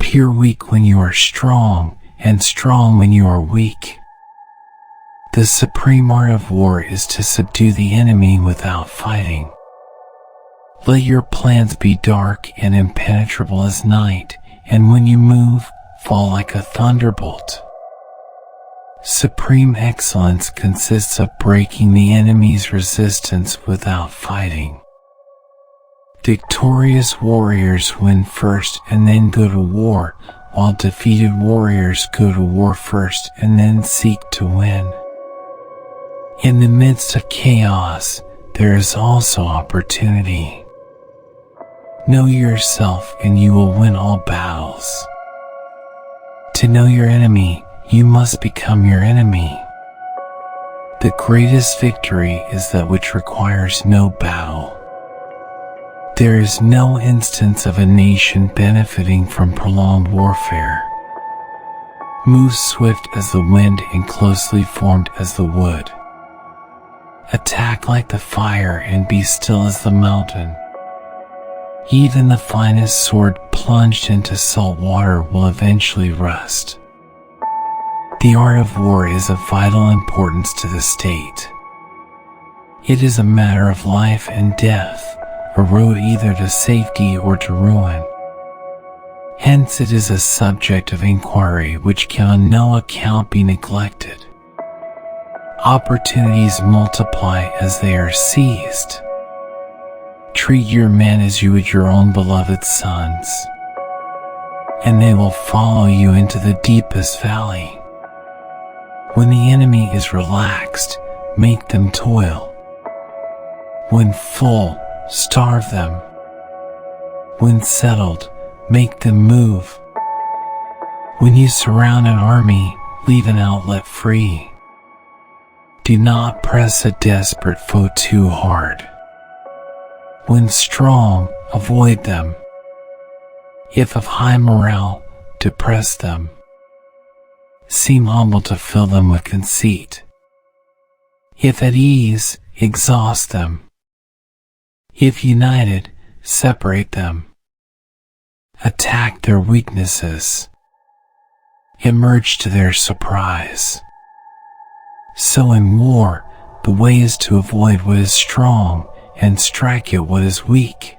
appear weak when you are strong, and strong when you are weak. The supreme art of war is to subdue the enemy without fighting. Let your plans be dark and impenetrable as night, and when you move, fall like a thunderbolt. Supreme excellence consists of breaking the enemy's resistance without fighting. Victorious warriors win first and then go to war, while defeated warriors go to war first and then seek to win. In the midst of chaos, there is also opportunity. Know yourself and you will win all battles. To know your enemy, you must become your enemy. The greatest victory is that which requires no battle. There is no instance of a nation benefiting from prolonged warfare. Move swift as the wind and closely formed as the wood. Attack like the fire and be still as the mountain. Even the finest sword plunged into salt water will eventually rust. The art of war is of vital importance to the state. It is a matter of life and death, a road either to safety or to ruin. Hence it is a subject of inquiry which can on no account be neglected. Opportunities multiply as they are seized. Treat your men as you would your own beloved sons, and they will follow you into the deepest valley. When the enemy is relaxed, make them toil. When full, starve them. When settled, make them move. When you surround an army, leave an outlet free. Do not press a desperate foe too hard. When strong, avoid them. If of high morale, depress them. Seem humble to fill them with conceit. If at ease, exhaust them. If united, separate them. Attack their weaknesses. Emerge to their surprise. So in war, the way is to avoid what is strong and strike at what is weak.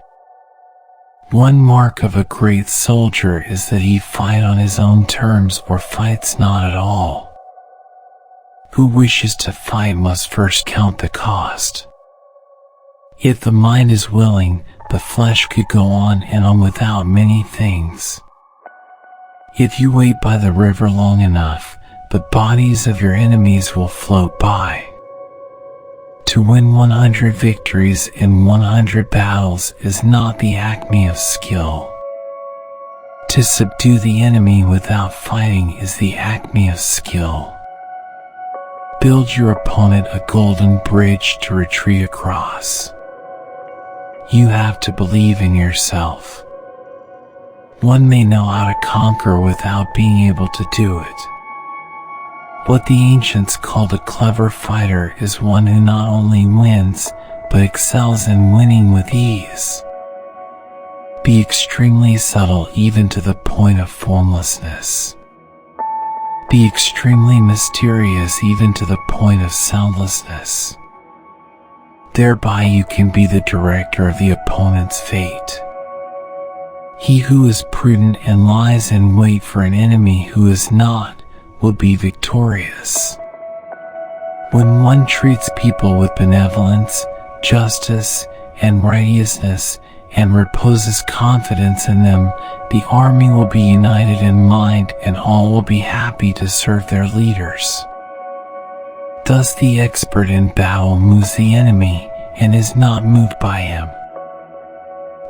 One mark of a great soldier is that he fight on his own terms or fights not at all. Who wishes to fight must first count the cost. If the mind is willing, the flesh could go on and on without many things. If you wait by the river long enough, the bodies of your enemies will float by. To win 100 victories in 100 battles is not the acme of skill. To subdue the enemy without fighting is the acme of skill. Build your opponent a golden bridge to retreat across. You have to believe in yourself. One may know how to conquer without being able to do it. What the ancients called a clever fighter is one who not only wins, but excels in winning with ease. Be extremely subtle even to the point of formlessness. Be extremely mysterious even to the point of soundlessness. Thereby you can be the director of the opponent's fate. He who is prudent and lies in wait for an enemy who is not, will be victorious. When one treats people with benevolence, justice, and righteousness, and reposes confidence in them, the army will be united in mind and all will be happy to serve their leaders. Thus the expert in battle moves the enemy and is not moved by him.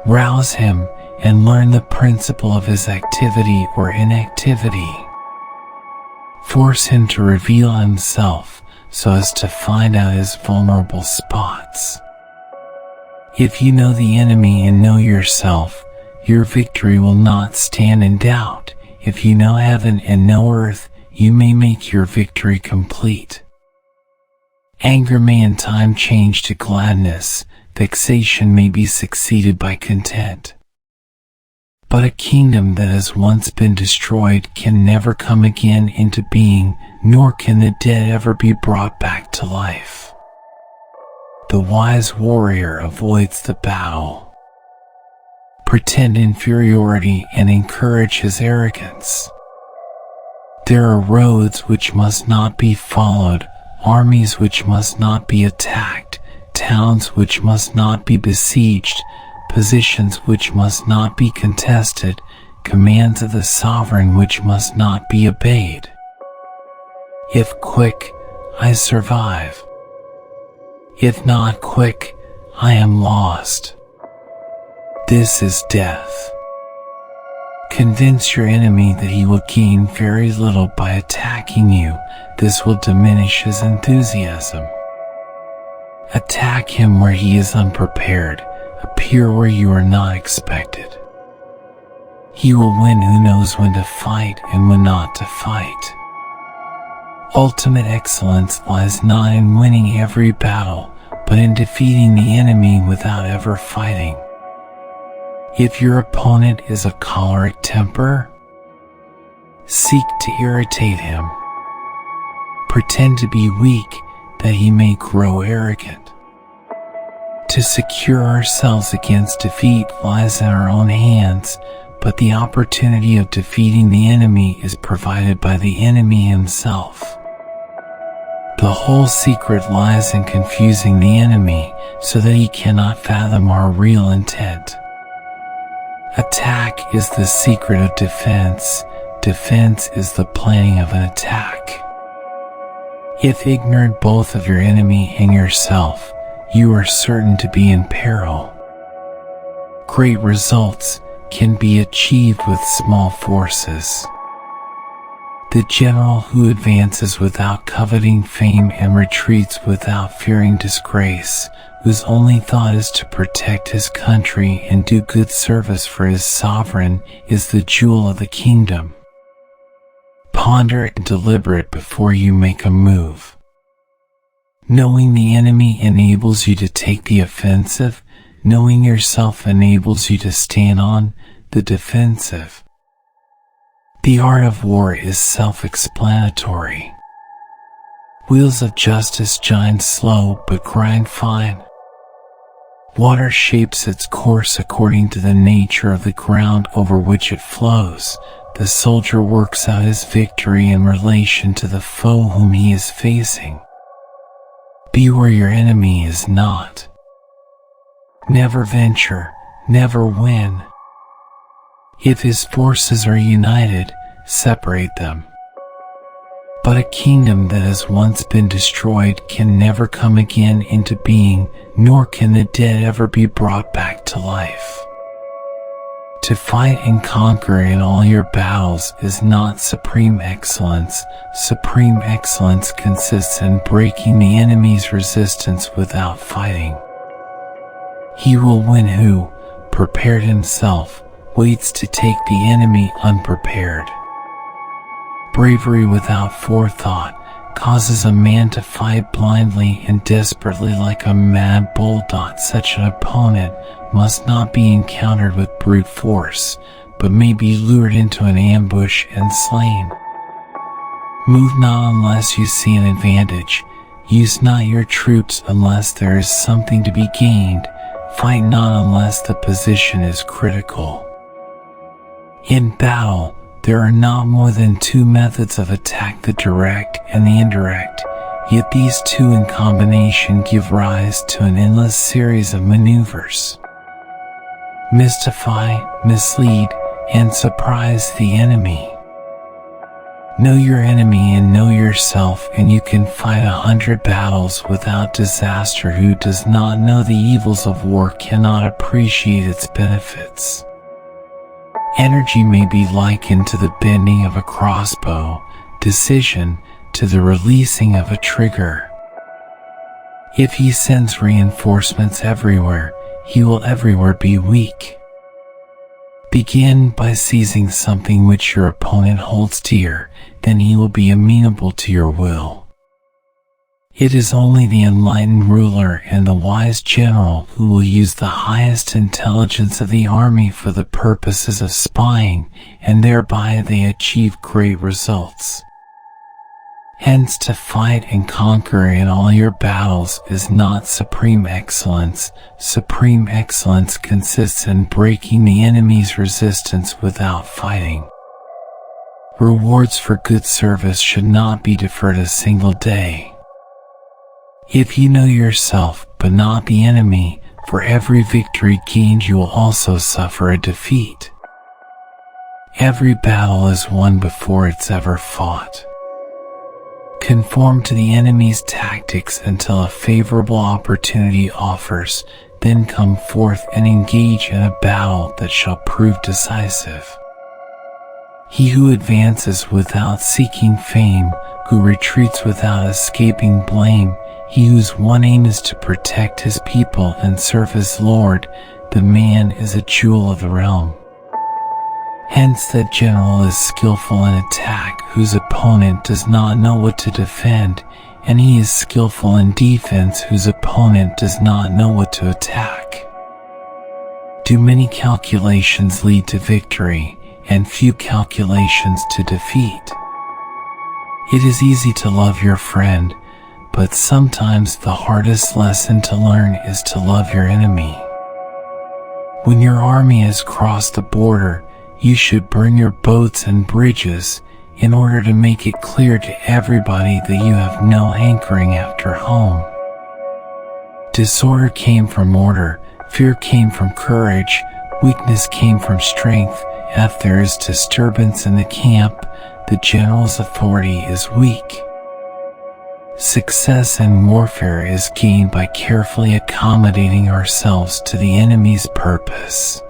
Rouse him and learn the principle of his activity or inactivity. Force him to reveal himself so as to find out his vulnerable spots. If you know the enemy and know yourself, your victory will not stand in doubt. If you know heaven and know earth, you may make your victory complete. Anger may in time change to gladness, vexation may be succeeded by content. But a kingdom that has once been destroyed can never come again into being, nor can the dead ever be brought back to life. The wise warrior avoids the battle. Pretend inferiority and encourage his arrogance. There are roads which must not be followed, armies which must not be attacked, towns which must not be besieged, positions which must not be contested, commands of the sovereign which must not be obeyed. If quick, I survive. If not quick, I am lost. This is death. Convince your enemy that he will gain very little by attacking you. This will diminish his enthusiasm. Attack him where he is unprepared. Appear where you are not expected. He will win who knows when to fight and when not to fight. Ultimate excellence lies not in winning every battle, but in defeating the enemy without ever fighting. If your opponent is a choleric temper, seek to irritate him. Pretend to be weak that he may grow arrogant. To secure ourselves against defeat lies in our own hands, but the opportunity of defeating the enemy is provided by the enemy himself. The whole secret lies in confusing the enemy so that he cannot fathom our real intent. Attack is the secret of defense. Defense is the planning of an attack. If ignorant both of your enemy and yourself, you are certain to be in peril. Great results can be achieved with small forces. The general who advances without coveting fame and retreats without fearing disgrace, whose only thought is to protect his country and do good service for his sovereign, is the jewel of the kingdom. Ponder and deliberate before you make a move. Knowing the enemy enables you to take the offensive. Knowing yourself enables you to stand on the defensive. The art of war is self-explanatory. Wheels of justice grind slow but grind fine. Water shapes its course according to the nature of the ground over which it flows. The soldier works out his victory in relation to the foe whom he is facing. Be where your enemy is not. Never venture, never win. If his forces are united, separate them. But a kingdom that has once been destroyed can never come again into being, nor can the dead ever be brought back to life. To fight and conquer in all your battles is not supreme excellence. Supreme excellence consists in breaking the enemy's resistance without fighting. He will win who, prepared himself, waits to take the enemy unprepared. Bravery without forethought causes a man to fight blindly and desperately like a mad bulldog. Such an opponent must not be encountered with brute force, but may be lured into an ambush and slain. Move not unless you see an advantage. Use not your troops unless there is something to be gained. Fight not unless the position is critical. In battle, there are not more than two methods of attack, the direct and the indirect, yet these two in combination give rise to an endless series of maneuvers. Mystify, mislead, and surprise the enemy. Know your enemy and know yourself, and you can fight 100 battles without disaster. Who does not know the evils of war cannot appreciate its benefits. Energy may be likened to the bending of a crossbow, decision to the releasing of a trigger. If he sends reinforcements everywhere, he will everywhere be weak. Begin by seizing something which your opponent holds dear, then he will be amenable to your will. It is only the enlightened ruler and the wise general who will use the highest intelligence of the army for the purposes of spying, and thereby they achieve great results. Hence, to fight and conquer in all your battles is not supreme excellence. Supreme excellence consists in breaking the enemy's resistance without fighting. Rewards for good service should not be deferred a single day. If you know yourself, but not the enemy, for every victory gained you will also suffer a defeat. Every battle is won before it's ever fought. Conform to the enemy's tactics until a favorable opportunity offers, then come forth and engage in a battle that shall prove decisive. He who advances without seeking fame, who retreats without escaping blame, he whose one aim is to protect his people and serve his Lord, the man is a jewel of the realm. Hence that general is skillful in attack whose opponent does not know what to defend, and he is skillful in defense whose opponent does not know what to attack. Do many calculations lead to victory, and few calculations to defeat? It is easy to love your friend, but sometimes the hardest lesson to learn is to love your enemy. When your army has crossed the border, you should burn your boats and bridges in order to make it clear to everybody that you have no hankering after home. Disorder came from order, fear came from courage, weakness came from strength. If there is disturbance in the camp, the general's authority is weak. Success in warfare is gained by carefully accommodating ourselves to the enemy's purpose.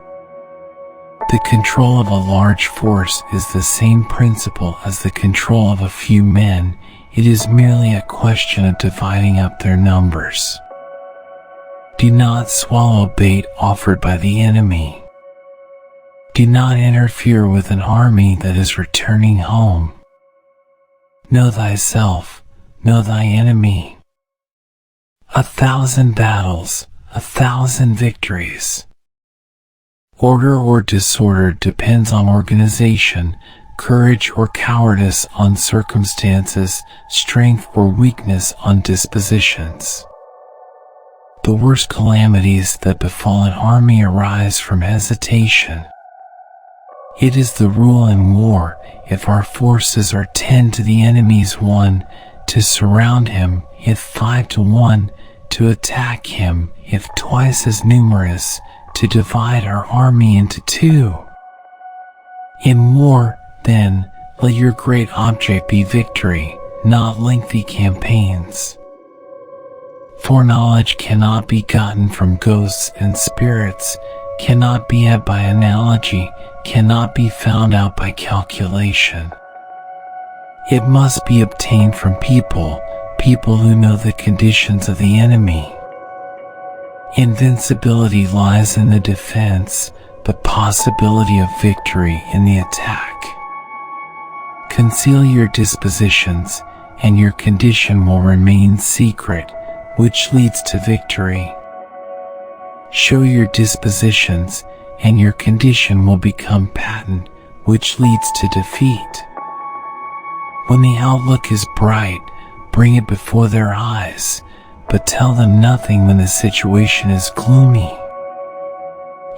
The control of a large force is the same principle as the control of a few men. It is merely a question of dividing up their numbers. Do not swallow bait offered by the enemy. Do not interfere with an army that is returning home. Know thyself, know thy enemy. 1,000 battles, 1,000 victories. Order or disorder depends on organization, courage or cowardice on circumstances, strength or weakness on dispositions. The worst calamities that befall an army arise from hesitation. It is the rule in war, if our forces are 10 to the enemy's 1, to surround him, if 5 to 1, to attack him, if twice as numerous, to divide our army into 2. In war, then, let your great object be victory, not lengthy campaigns. Foreknowledge cannot be gotten from ghosts and spirits, cannot be had by analogy, cannot be found out by calculation. It must be obtained from people who know the conditions of the enemy. Invincibility lies in the defense, the possibility of victory in the attack. Conceal your dispositions, and your condition will remain secret, which leads to victory. Show your dispositions, and your condition will become patent, which leads to defeat. When the outlook is bright, bring it before their eyes, but tell them nothing when the situation is gloomy.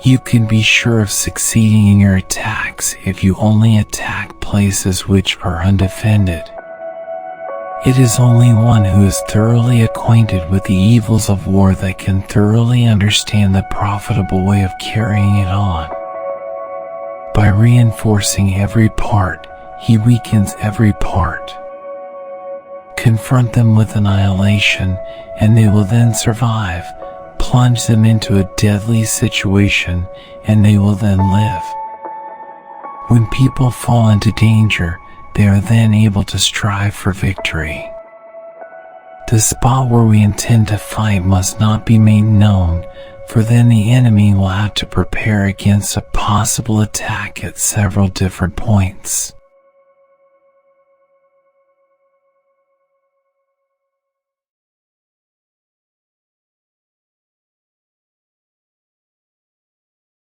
You can be sure of succeeding in your attacks if you only attack places which are undefended. It is only one who is thoroughly acquainted with the evils of war that can thoroughly understand the profitable way of carrying it on. By reinforcing every part, he weakens every part. Confront them with annihilation, and they will then survive. Plunge them into a deadly situation, and they will then live. When people fall into danger, they are then able to strive for victory. The spot where we intend to fight must not be made known, for then the enemy will have to prepare against a possible attack at several different points.